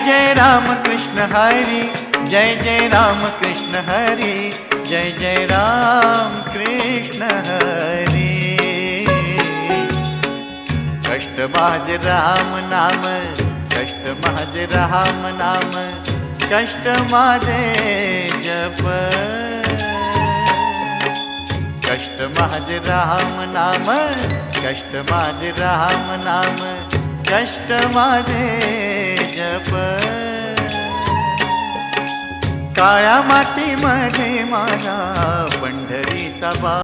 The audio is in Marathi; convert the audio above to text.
जय राम कृष्ण हरी, जय जय राम कृष्ण हरी, जय जय राम कृष्ण हरी। कष्ट माझे राम नाम, कष्ट माझे राम नाम, कष्ट माझे जप। कष्ट माझे राम नाम, कष्ट माझे राम नाम, कष्ट माझे जप। काळ्या मातीमध्ये माझा पंढरीचा